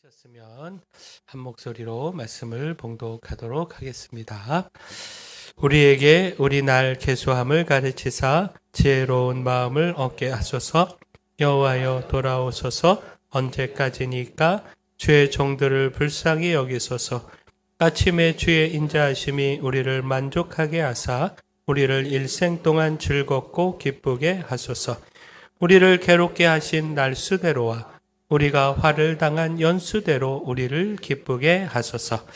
셨으면 한 목소리로 말씀을 봉독하도록 하겠습니다. 우리에게 우리 날 계수함을 가르치사 지혜로운 마음을 얻게 하소서. 여호와여 돌아오소서. 언제까지니까 주의 종들을 불쌍히 여기소서. 아침에 주의 인자하심이 우리를 만족하게 하사 우리를 일생 동안 즐겁고 기쁘게 하소서. 우리를 괴롭게 하신 날수대로와 우리가 화를 당한 연수대로 우리를 기쁘게 하소서.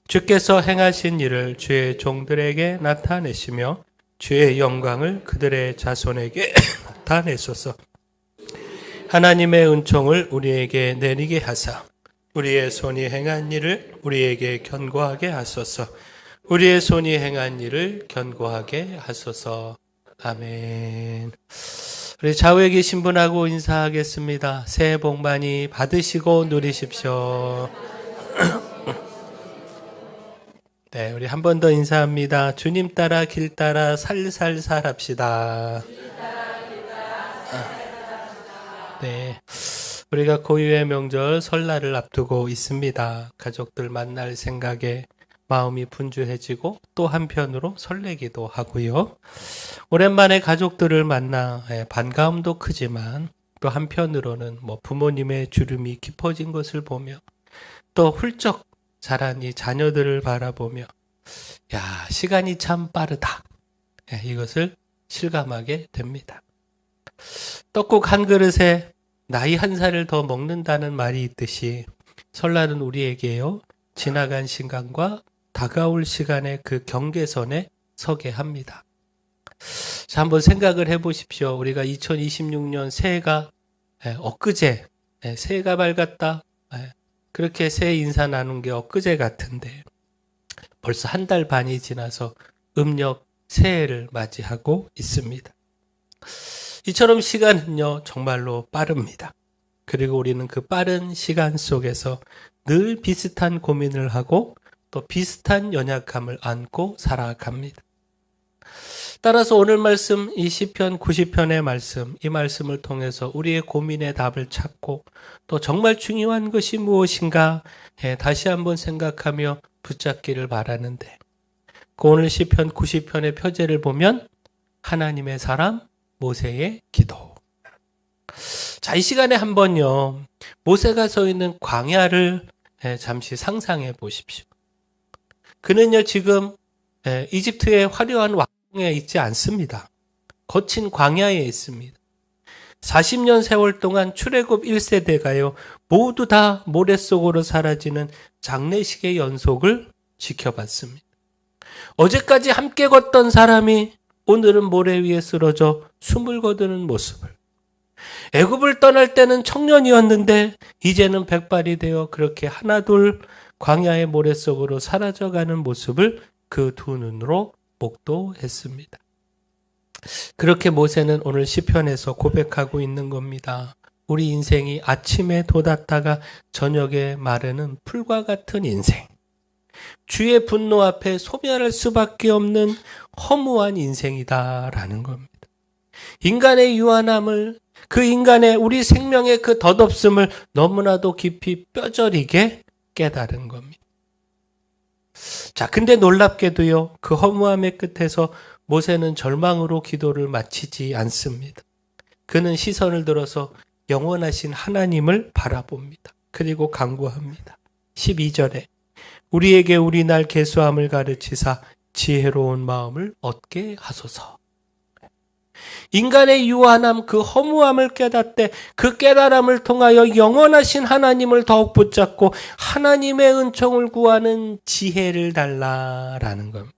주께서 행하신 일을 주의 종들에게 나타내시며 주의 영광을 그들의 자손에게 나타내소서. 하나님의 은총을 우리에게 내리게 하사 우리의 손이 행한 일을 우리에게 견고하게 하소서. 우리의 손이 행한 일을 견고하게 하소서. 아멘. 우리 좌우에 계신 분하고 인사하겠습니다. 새해 복 많이 받으시고 누리십시오. 네, 우리 한 번 더 인사합니다. 주님 따라 길 따라 살살살 합시다. 네, 우리가 고유의 명절 설날을 앞두고 있습니다. 가족들 만날 생각에 마음이 분주해지고 또 한편으로 설레기도 하고요. 오랜만에 가족들을 만나 반가움도 크지만 또 한편으로는 부모님의 주름이 깊어진 것을 보며 또 훌쩍 자란 이 자녀들을 바라보며 야, 시간이 참 빠르다. 이것을 실감하게 됩니다. 떡국 한 그릇에 나이 한 살을 더 먹는다는 말이 있듯이 설날은 우리에게요, 지나간 시간과 다가올 시간의 그 경계선에 서게 합니다. 자, 한번 생각을 해보십시오. 우리가 2026년 새해가 엊그제 새해가 밝았다. 그렇게 새해 인사 나눈 게 엊그제 같은데 벌써 한 달 반이 지나서 음력 새해를 맞이하고 있습니다. 이처럼 시간은요 정말로 빠릅니다. 그리고 우리는 그 빠른 시간 속에서 늘 비슷한 고민을 하고 또 비슷한 연약함을 안고 살아갑니다. 따라서 오늘 말씀, 이 시편 90편의 말씀, 이 말씀을 통해서 우리의 고민의 답을 찾고 또 정말 중요한 것이 무엇인가 다시 한번 생각하며 붙잡기를 바라는데, 그 오늘 시편 90편의 표제를 보면 하나님의 사람 모세의 기도. 자, 이 시간에 한번요 모세가 서 있는 광야를 잠시 상상해 보십시오. 그는요 지금 이집트의 화려한 왕궁에 있지 않습니다. 거친 광야에 있습니다. 40년 세월 동안 출애굽 1세대가요 모두 다 모래 속으로 사라지는 장례식의 연속을 지켜봤습니다. 어제까지 함께 걷던 사람이 오늘은 모래 위에 쓰러져 숨을 거두는 모습을, 애굽을 떠날 때는 청년이었는데 이제는 백발이 되어 그렇게 하나둘 광야의 모래 속으로 사라져가는 모습을 그 두 눈으로 목도했습니다. 그렇게 모세는 오늘 시편에서 고백하고 있는 겁니다. 우리 인생이 아침에 돋았다가 저녁에 마르는 풀과 같은 인생. 주의 분노 앞에 소멸할 수밖에 없는 허무한 인생이다라는 겁니다. 인간의 유한함을, 그 인간의 우리 생명의 그 덧없음을 너무나도 깊이 뼈저리게 깨달은 겁니다. 자, 근데 놀랍게도요, 그 허무함의 끝에서 모세는 절망으로 기도를 마치지 않습니다. 그는 시선을 들어서 영원하신 하나님을 바라봅니다. 그리고 간구합니다. 12절에 우리에게 우리 날 계수함을 가르치사 지혜로운 마음을 얻게 하소서. 인간의 유한함, 그 허무함을 깨닫되 그 깨달음을 통하여 영원하신 하나님을 더욱 붙잡고 하나님의 은총을 구하는 지혜를 달라라는 겁니다.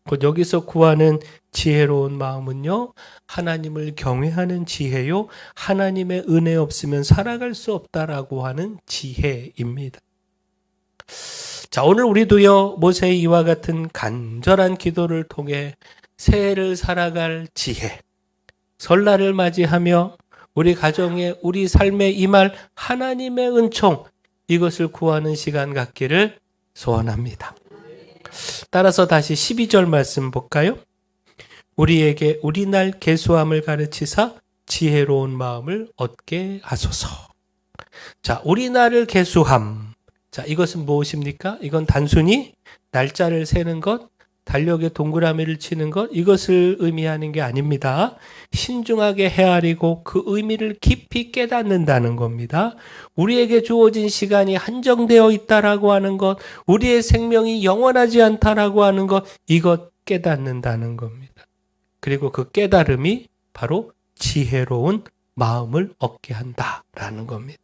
곧 여기서 구하는 지혜로운 마음은요, 하나님을 경외하는 지혜요, 하나님의 은혜 없으면 살아갈 수 없다라고 하는 지혜입니다. 자, 오늘 우리도요 모세의 이와 같은 간절한 기도를 통해 새해를 살아갈 지혜, 설날을 맞이하며 우리 가정에, 우리 삶에 임할 하나님의 은총, 이것을 구하는 시간 갖기를 소원합니다. 따라서 다시 12절 말씀 볼까요? 우리에게 우리 날 계수함을 가르치사 지혜로운 마음을 얻게 하소서. 자, 우리나라를 계수함. 자, 이것은 무엇입니까? 이건 단순히 날짜를 세는 것, 달력에 동그라미를 치는 것, 이것을 의미하는 게 아닙니다. 신중하게 헤아리고 그 의미를 깊이 깨닫는다는 겁니다. 우리에게 주어진 시간이 한정되어 있다라고 하는 것, 우리의 생명이 영원하지 않다라고 하는 것, 이것 깨닫는다는 겁니다. 그리고 그 깨달음이 바로 지혜로운 마음을 얻게 한다라는 겁니다.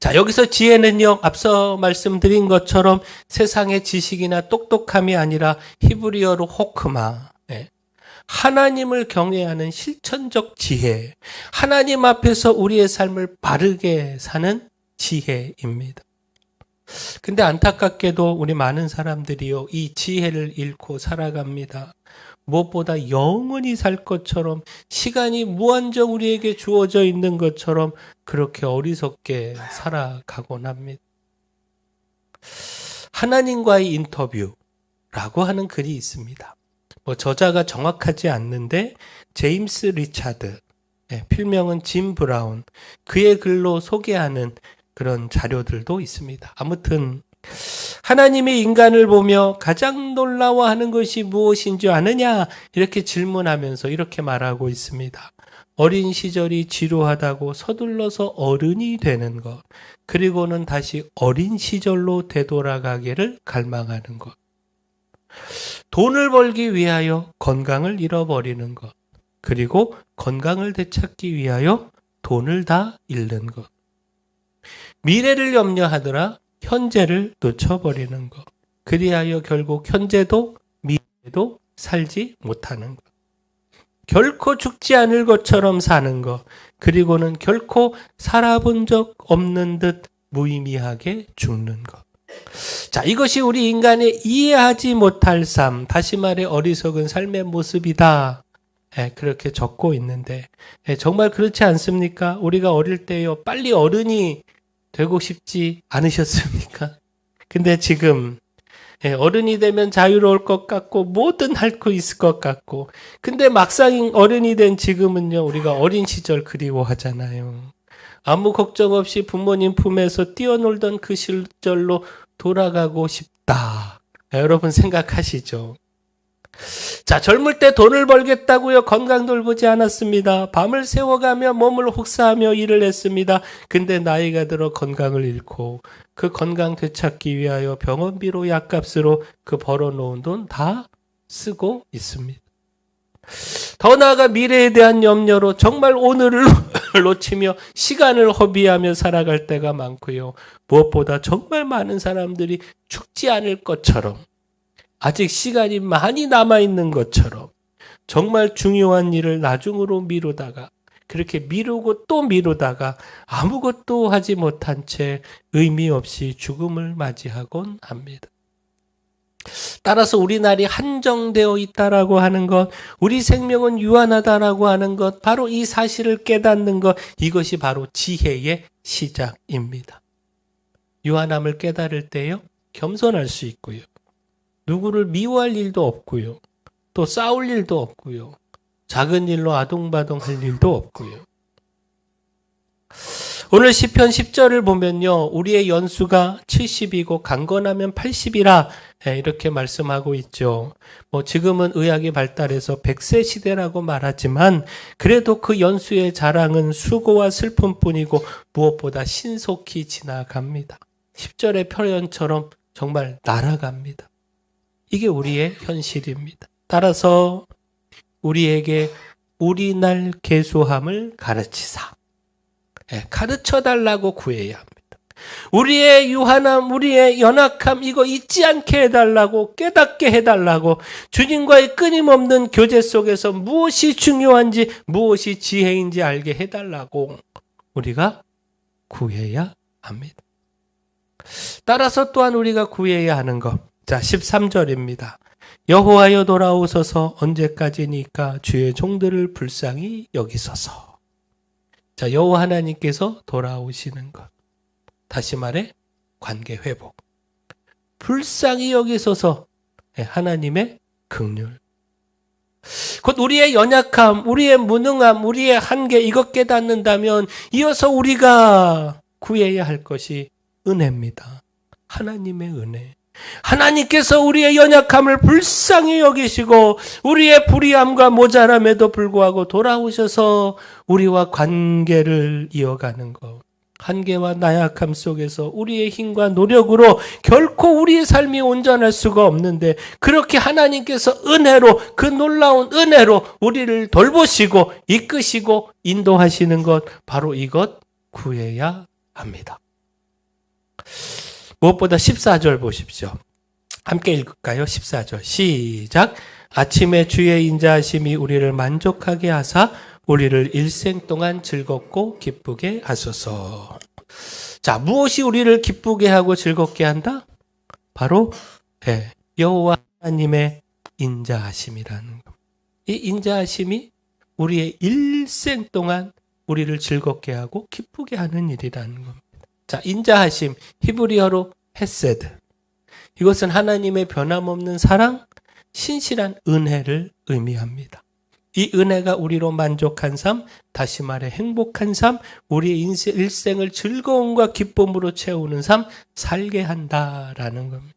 자, 여기서 지혜는요, 앞서 말씀드린 것처럼 세상의 지식이나 똑똑함이 아니라 히브리어로 호크마, 하나님을 경외하는 실천적 지혜, 하나님 앞에서 우리의 삶을 바르게 사는 지혜입니다. 근데 안타깝게도 우리 많은 사람들이요, 이 지혜를 잃고 살아갑니다. 무엇보다 영원히 살 것처럼, 시간이 무한정 우리에게 주어져 있는 것처럼 그렇게 어리석게 살아가곤 합니다. 하나님과의 인터뷰라고 하는 글이 있습니다. 저자가 정확하지 않는데 제임스 리차드, 필명은 짐 브라운, 그의 글로 소개하는 그런 자료들도 있습니다. 아무튼 하나님이 인간을 보며 가장 놀라워하는 것이 무엇인지 아느냐? 이렇게 질문하면서 이렇게 말하고 있습니다. 어린 시절이 지루하다고 서둘러서 어른이 되는 것, 그리고는 다시 어린 시절로 되돌아가기를 갈망하는 것. 돈을 벌기 위하여 건강을 잃어버리는 것, 그리고 건강을 되찾기 위하여 돈을 다 잃는 것. 미래를 염려하더라 현재를 놓쳐버리는 것. 그리하여 결국 현재도 미래도 살지 못하는 것. 결코 죽지 않을 것처럼 사는 것. 그리고는 결코 살아본 적 없는 듯 무의미하게 죽는 것. 자, 이것이 우리 인간의 이해하지 못할 삶, 다시 말해 어리석은 삶의 모습이다. 그렇게 적고 있는데 정말 그렇지 않습니까? 우리가 어릴 때요, 빨리 어른이 되고 싶지 않으셨습니까? 근데 지금 어른이 되면 자유로울 것 같고 뭐든 할 수 있을 것 같고, 근데 막상 어른이 된 지금은요, 우리가 어린 시절 그리워하잖아요. 아무 걱정 없이 부모님 품에서 뛰어놀던 그 시절로 돌아가고 싶다. 여러분 생각하시죠? 자, 젊을 때 돈을 벌겠다고요, 건강 돌보지 않았습니다. 밤을 새워가며 몸을 혹사하며 일을 했습니다. 근데 나이가 들어 건강을 잃고 그 건강 되찾기 위하여 병원비로 약값으로 그 벌어놓은 돈 다 쓰고 있습니다. 더 나아가 미래에 대한 염려로 정말 오늘을 놓치며 시간을 허비하며 살아갈 때가 많고요. 무엇보다 정말 많은 사람들이 죽지 않을 것처럼, 아직 시간이 많이 남아있는 것처럼 정말 중요한 일을 나중으로 미루다가, 그렇게 미루고 또 미루다가 아무것도 하지 못한 채 의미 없이 죽음을 맞이하곤 합니다. 따라서 우리 날이 한정되어 있다라고 하는 것, 우리 생명은 유한하다라고 하는 것, 바로 이 사실을 깨닫는 것, 이것이 바로 지혜의 시작입니다. 유한함을 깨달을 때요, 겸손할 수 있고요. 누구를 미워할 일도 없고요. 또 싸울 일도 없고요. 작은 일로 아동바동할 일도 없고요. 오늘 시편 10절을 보면요, 우리의 연수가 70이고 강건하면 80이라 이렇게 말씀하고 있죠. 지금은 의학이 발달해서 100세 시대라고 말하지만 그래도 그 연수의 자랑은 수고와 슬픔뿐이고 무엇보다 신속히 지나갑니다. 10절의 표현처럼 정말 날아갑니다. 이게 우리의 현실입니다. 따라서 우리에게 우리 날 계수함을 가르치사, 가르쳐달라고 구해야 합니다. 우리의 유한함, 우리의 연약함, 이거 잊지 않게 해달라고, 깨닫게 해달라고, 주님과의 끊임없는 교제 속에서 무엇이 중요한지, 무엇이 지혜인지 알게 해달라고 우리가 구해야 합니다. 따라서 또한 우리가 구해야 하는 것, 자, 13절입니다. 여호와여 돌아오소서, 언제까지니까 주의 종들을 불쌍히 여기소서. 자, 여호와 하나님께서 돌아오시는 것. 다시 말해 관계 회복. 불쌍히 여기소서, 하나님의 긍휼. 곧 우리의 연약함, 우리의 무능함, 우리의 한계 이것 깨닫는다면 이어서 우리가 구해야 할 것이 은혜입니다. 하나님의 은혜. 하나님께서 우리의 연약함을 불쌍히 여기시고 우리의 불의함과 모자람에도 불구하고 돌아오셔서 우리와 관계를 이어가는 것. 한계와 나약함 속에서 우리의 힘과 노력으로 결코 우리의 삶이 온전할 수가 없는데 그렇게 하나님께서 은혜로 그 놀라운 은혜로 우리를 돌보시고 이끄시고 인도하시는 것 바로 이것 구해야 합니다. 무엇보다 14절 보십시오. 함께 읽을까요? 14절 시작. 아침에 주의 인자하심이 우리를 만족하게 하사 우리를 일생 동안 즐겁고 기쁘게 하소서. 자, 무엇이 우리를 기쁘게 하고 즐겁게 한다? 바로 여호와 하나님의 인자하심이라는 겁니다. 이 인자하심이 우리의 일생 동안 우리를 즐겁게 하고 기쁘게 하는 일이라는 겁니다. 자, 인자하심, 히브리어로 헤세드. 이것은 하나님의 변함없는 사랑, 신실한 은혜를 의미합니다. 이 은혜가 우리로 만족한 삶, 다시 말해 행복한 삶, 우리의 일생을 즐거움과 기쁨으로 채우는 삶, 살게 한다라는 겁니다.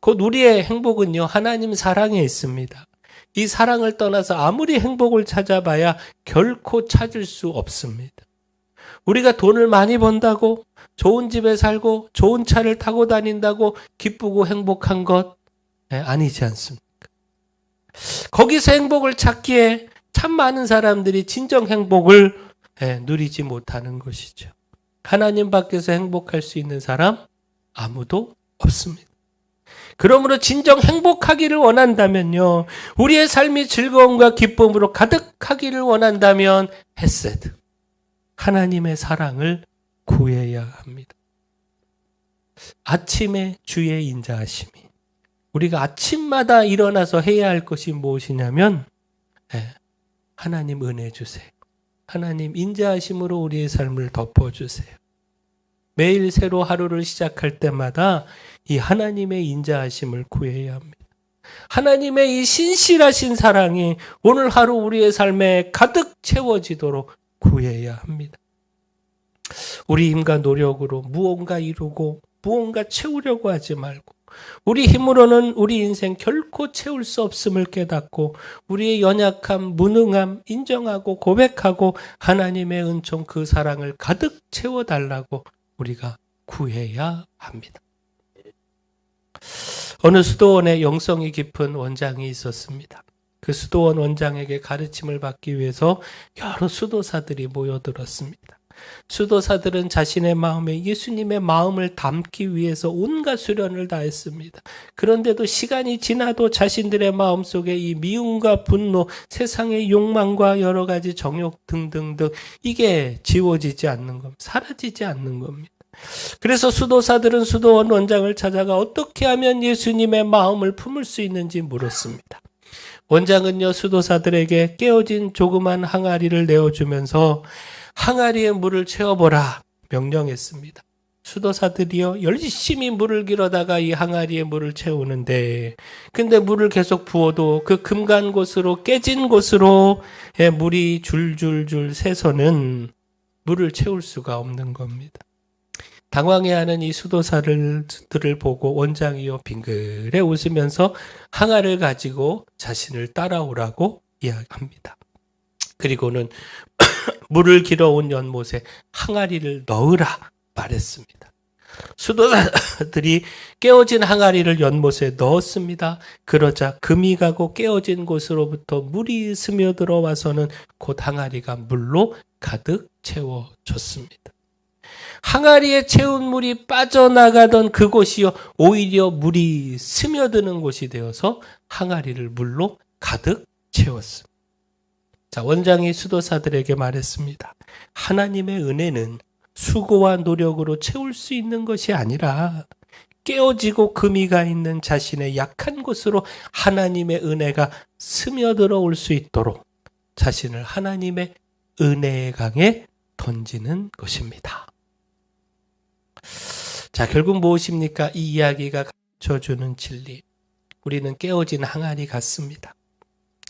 곧 우리의 행복은요, 하나님 사랑에 있습니다. 이 사랑을 떠나서 아무리 행복을 찾아봐야 결코 찾을 수 없습니다. 우리가 돈을 많이 번다고, 좋은 집에 살고, 좋은 차를 타고 다닌다고 기쁘고 행복한 것 아니지 않습니까? 거기서 행복을 찾기에 참 많은 사람들이 진정 행복을 누리지 못하는 것이죠. 하나님 밖에서 행복할 수 있는 사람 아무도 없습니다. 그러므로 진정 행복하기를 원한다면요, 우리의 삶이 즐거움과 기쁨으로 가득하기를 원한다면 헤세드, 하나님의 사랑을 구해야 합니다. 아침에 주의 인자하심이, 우리가 아침마다 일어나서 해야 할 것이 무엇이냐면 하나님 은혜 주세요. 하나님 인자하심으로 우리의 삶을 덮어주세요. 매일 새로 하루를 시작할 때마다 이 하나님의 인자하심을 구해야 합니다. 하나님의 이 신실하신 사랑이 오늘 하루 우리의 삶에 가득 채워지도록 구해야 합니다. 우리 힘과 노력으로 무언가 이루고 무언가 채우려고 하지 말고, 우리 힘으로는 우리 인생 결코 채울 수 없음을 깨닫고 우리의 연약함, 무능함 인정하고 고백하고 하나님의 은총 그 사랑을 가득 채워달라고 우리가 구해야 합니다. 어느 수도원에 영성이 깊은 원장이 있었습니다. 그 수도원 원장에게 가르침을 받기 위해서 여러 수도사들이 모여들었습니다. 수도사들은 자신의 마음에 예수님의 마음을 담기 위해서 온갖 수련을 다했습니다. 그런데도 시간이 지나도 자신들의 마음속에 이 미움과 분노, 세상의 욕망과 여러 가지 정욕 등등등 이게 지워지지 않는 겁니다. 사라지지 않는 겁니다. 그래서 수도사들은 수도원 원장을 찾아가 어떻게 하면 예수님의 마음을 품을 수 있는지 물었습니다. 원장은요, 수도사들에게 깨어진 조그만 항아리를 내어주면서 항아리에 물을 채워보라 명령했습니다. 수도사들이요, 열심히 물을 길어다가 이 항아리에 물을 채우는데, 근데 물을 계속 부어도 그 금간 곳으로, 깨진 곳으로 물이 줄줄줄 새서는 물을 채울 수가 없는 겁니다. 당황해하는 이 수도사들을 보고 원장이요 빙그레 웃으면서 항아리를 가지고 자신을 따라오라고 이야기합니다. 그리고는 물을 길어온 연못에 항아리를 넣으라 말했습니다. 수도사들이 깨어진 항아리를 연못에 넣었습니다. 그러자 금이 가고 깨어진 곳으로부터 물이 스며들어 와서는 곧 항아리가 물로 가득 채워졌습니다. 항아리에 채운 물이 빠져나가던 그곳이요, 오히려 물이 스며드는 곳이 되어서 항아리를 물로 가득 채웠습니다. 자, 원장이 수도사들에게 말했습니다. 하나님의 은혜는 수고와 노력으로 채울 수 있는 것이 아니라 깨어지고 금이 가 있는 자신의 약한 곳으로 하나님의 은혜가 스며들어 올 수 있도록 자신을 하나님의 은혜의 강에 던지는 것입니다. 자, 결국 무엇입니까? 이 이야기가 가르쳐주는 진리. 우리는 깨어진 항아리 같습니다.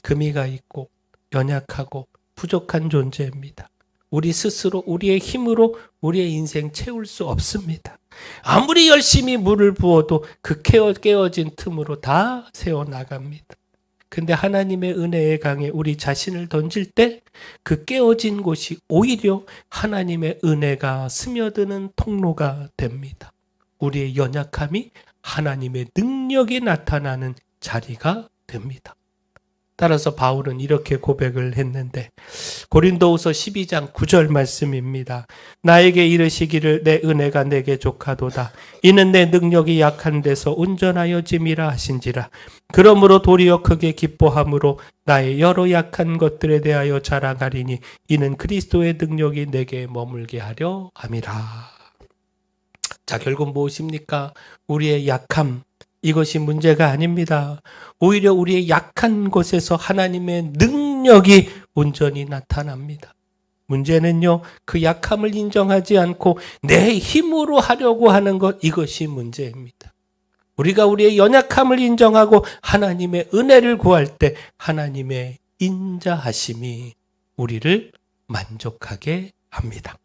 금이가 있고 연약하고 부족한 존재입니다. 우리 스스로 우리의 힘으로 우리의 인생 채울 수 없습니다. 아무리 열심히 물을 부어도 그 깨어진 틈으로 다 새어나갑니다. 근데 하나님의 은혜의 강에 우리 자신을 던질 때 그 깨어진 곳이 오히려 하나님의 은혜가 스며드는 통로가 됩니다. 우리의 연약함이 하나님의 능력이 나타나는 자리가 됩니다. 따라서 바울은 이렇게 고백을 했는데 고린도후서 12장 9절 말씀입니다. 나에게 이르시기를 내 은혜가 내게 족하도다. 이는 내 능력이 약한 데서 온전하여 짐이라 하신지라. 그러므로 도리어 크게 기뻐함으로 나의 여러 약한 것들에 대하여 자랑하리니 이는 그리스도의 능력이 내게 머물게 하려 함이라. 자, 결국 무엇입니까? 우리의 약함, 이것이 문제가 아닙니다. 오히려 우리의 약한 곳에서 하나님의 능력이 온전히 나타납니다. 문제는요, 그 약함을 인정하지 않고 내 힘으로 하려고 하는 것, 이것이 문제입니다. 우리가 우리의 연약함을 인정하고 하나님의 은혜를 구할 때 하나님의 인자하심이 우리를 만족하게 합니다.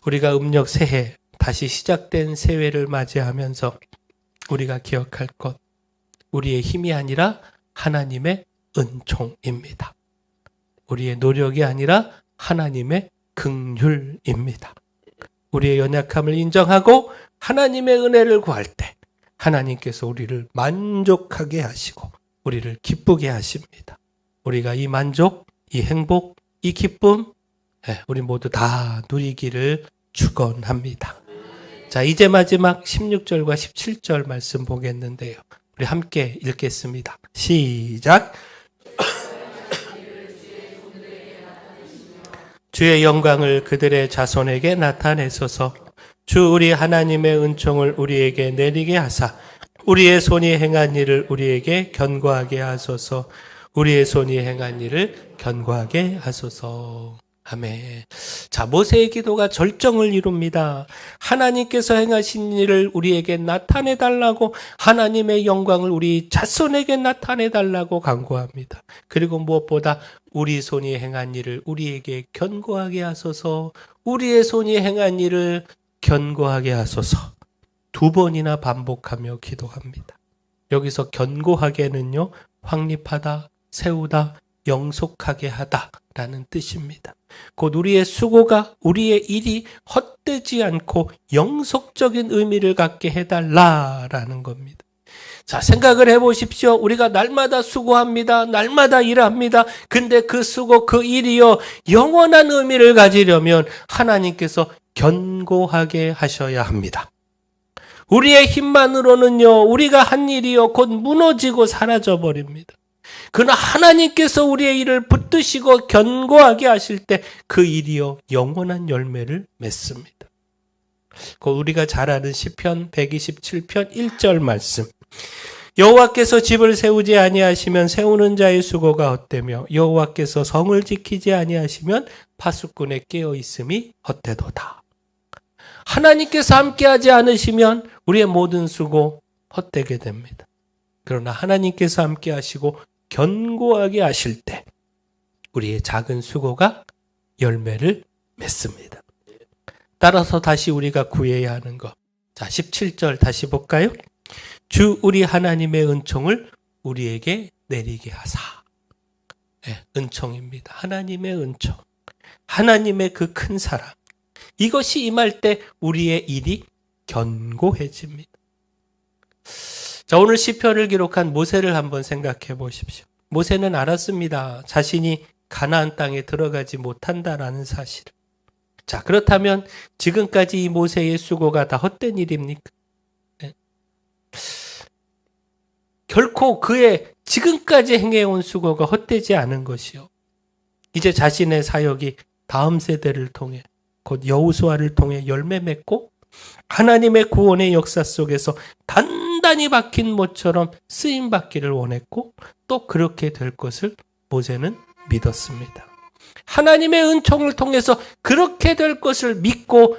우리가 음력 새해, 다시 시작된 새해를 맞이하면서 우리가 기억할 것, 우리의 힘이 아니라 하나님의 은총입니다. 우리의 노력이 아니라 하나님의 긍휼입니다. 우리의 연약함을 인정하고 하나님의 은혜를 구할 때 하나님께서 우리를 만족하게 하시고 우리를 기쁘게 하십니다. 우리가 이 만족, 이 행복, 이 기쁨, 우리 모두 다 누리기를 축원합니다. 자, 이제 마지막 16절과 17절 말씀 보겠는데요. 우리 함께 읽겠습니다. 시작. 주의 영광을 그들의 자손에게 나타내소서. 주 우리 하나님의 은총을 우리에게 내리게 하사 우리의 손이 행한 일을 우리에게 견고하게 하소서. 우리의 손이 행한 일을 견고하게 하소서. 아멘. 자, 모세의 기도가 절정을 이룹니다. 하나님께서 행하신 일을 우리에게 나타내 달라고, 하나님의 영광을 우리 자손에게 나타내 달라고 간구합니다. 그리고 무엇보다 우리 손이 행한 일을 우리에게 견고하게 하소서. 우리의 손이 행한 일을 견고하게 하소서. 2번이나 반복하며 기도합니다. 여기서 견고하게는요, 확립하다, 세우다, 영속하게 하다라는 뜻입니다. 곧 우리의 수고가, 우리의 일이 헛되지 않고 영속적인 의미를 갖게 해달라라는 겁니다. 자, 생각을 해보십시오. 우리가 날마다 수고합니다. 날마다 일합니다. 근데 그 수고, 그 일이요, 영원한 의미를 가지려면 하나님께서 견고하게 하셔야 합니다. 우리의 힘만으로는요, 우리가 한 일이요, 곧 무너지고 사라져버립니다. 그러나 하나님께서 우리의 일을 붙드시고 견고하게 하실 때 그 일이요, 영원한 열매를 맺습니다. 우리가 잘 아는 시편 127편 1절 말씀. 여호와께서 집을 세우지 아니하시면 세우는 자의 수고가 헛되며 여호와께서 성을 지키지 아니하시면 파수꾼의 깨어 있음이 헛되도다. 하나님께서 함께하지 않으시면 우리의 모든 수고 헛되게 됩니다. 그러나 하나님께서 함께하시고 견고하게 하실 때 우리의 작은 수고가 열매를 맺습니다. 따라서 다시 우리가 구해야 하는 것. 자, 17절 다시 볼까요? 주 우리 하나님의 은총을 우리에게 내리게 하사. 은총입니다. 하나님의 은총. 하나님의 그 큰 사랑. 이것이 임할 때 우리의 일이 견고해집니다. 자, 오늘 시편을 기록한 모세를 한번 생각해 보십시오. 모세는 알았습니다. 자신이 가나안 땅에 들어가지 못한다라는 사실을. 자, 그렇다면 지금까지 이 모세의 수고가 다 헛된 일입니까? 네. 결코 그의 지금까지 행해온 수고가 헛되지 않은 것이요. 이제 자신의 사역이 다음 세대를 통해, 곧 여호수아를 통해 열매 맺고 하나님의 구원의 역사 속에서 단단히 박힌 못처럼 쓰임받기를 원했고 또 그렇게 될 것을 모세는 믿었습니다. 하나님의 은총을 통해서 그렇게 될 것을 믿고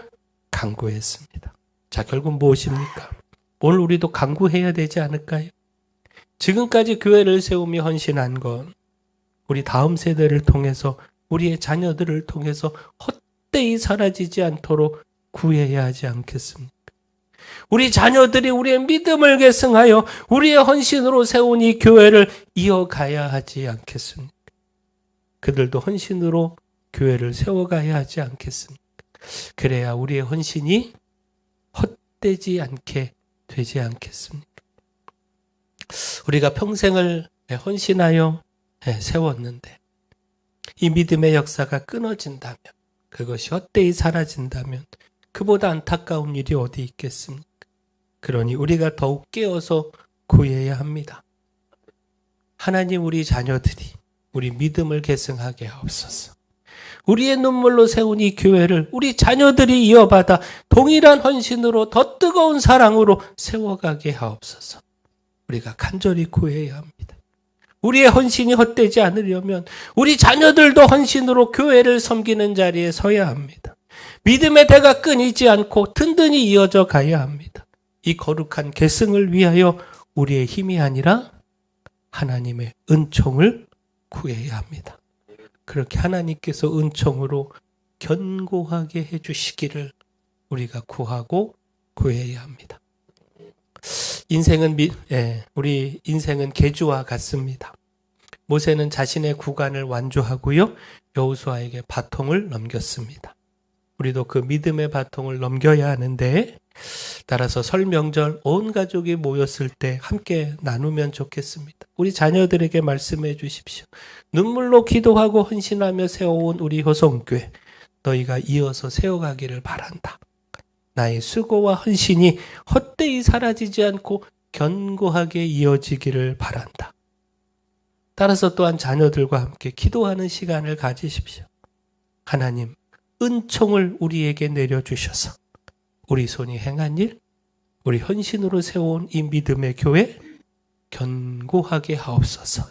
간구했습니다. 자, 결국 무엇입니까? 오늘 우리도 간구해야 되지 않을까요? 지금까지 교회를 세우며 헌신한 건 우리 다음 세대를 통해서 우리의 자녀들을 통해서 헛되이 사라지지 않도록 구해야 하지 않겠습니까? 우리 자녀들이 우리의 믿음을 계승하여 우리의 헌신으로 세운 이 교회를 이어가야 하지 않겠습니까? 그들도 헌신으로 교회를 세워가야 하지 않겠습니까? 그래야 우리의 헌신이 헛되지 않게 되지 않겠습니까? 우리가 평생을 헌신하여 세웠는데 이 믿음의 역사가 끊어진다면, 그것이 헛되이 사라진다면 그보다 안타까운 일이 어디 있겠습니까? 그러니 우리가 더욱 깨어서 구해야 합니다. 하나님, 우리 자녀들이 우리 믿음을 계승하게 하옵소서. 우리의 눈물로 세운 이 교회를 우리 자녀들이 이어받아 동일한 헌신으로 더 뜨거운 사랑으로 세워가게 하옵소서. 우리가 간절히 구해야 합니다. 우리의 헌신이 헛되지 않으려면 우리 자녀들도 헌신으로 교회를 섬기는 자리에 서야 합니다. 믿음의 대가 끊이지 않고 든든히 이어져 가야 합니다. 이 거룩한 계승을 위하여 우리의 힘이 아니라 하나님의 은총을 구해야 합니다. 그렇게 하나님께서 은총으로 견고하게 해주시기를 우리가 구하고 구해야 합니다. 우리 인생은 계주와 같습니다. 모세는 자신의 구간을 완주하고요, 여호수아에게 바통을 넘겼습니다. 우리도 그 믿음의 바통을 넘겨야 하는데, 따라서 설 명절 온 가족이 모였을 때 함께 나누면 좋겠습니다. 우리 자녀들에게 말씀해 주십시오. 눈물로 기도하고 헌신하며 세워온 우리 효성교회, 너희가 이어서 세워가기를 바란다. 나의 수고와 헌신이 헛되이 사라지지 않고 견고하게 이어지기를 바란다. 따라서 또한 자녀들과 함께 기도하는 시간을 가지십시오. 하나님, 은총을 우리에게 내려주셔서 우리 손이 행한 일, 우리 헌신으로 세워온 이 믿음의 교회 견고하게 하옵소서.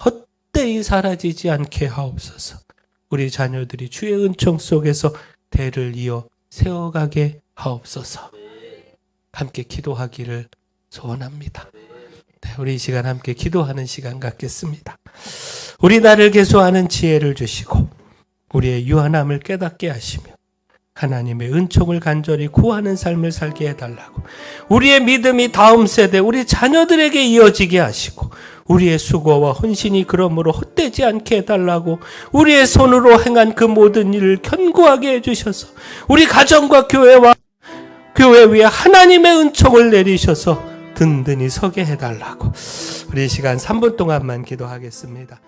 헛되이 사라지지 않게 하옵소서. 우리 자녀들이 주의 은총 속에서 대를 이어 세워가게 하옵소서. 함께 기도하기를 소원합니다. 네, 우리 이 시간 함께 기도하는 시간 갖겠습니다. 우리 나를 계수하는 지혜를 주시고 우리의 유한함을 깨닫게 하시며 하나님의 은총을 간절히 구하는 삶을 살게 해달라고, 우리의 믿음이 다음 세대 우리 자녀들에게 이어지게 하시고 우리의 수고와 헌신이 그러므로 헛되지 않게 해달라고, 우리의 손으로 행한 그 모든 일을 견고하게 해주셔서 우리 가정과 교회 위에 하나님의 은총을 내리셔서 든든히 서게 해달라고, 우리 이 시간 3분 동안만 기도하겠습니다.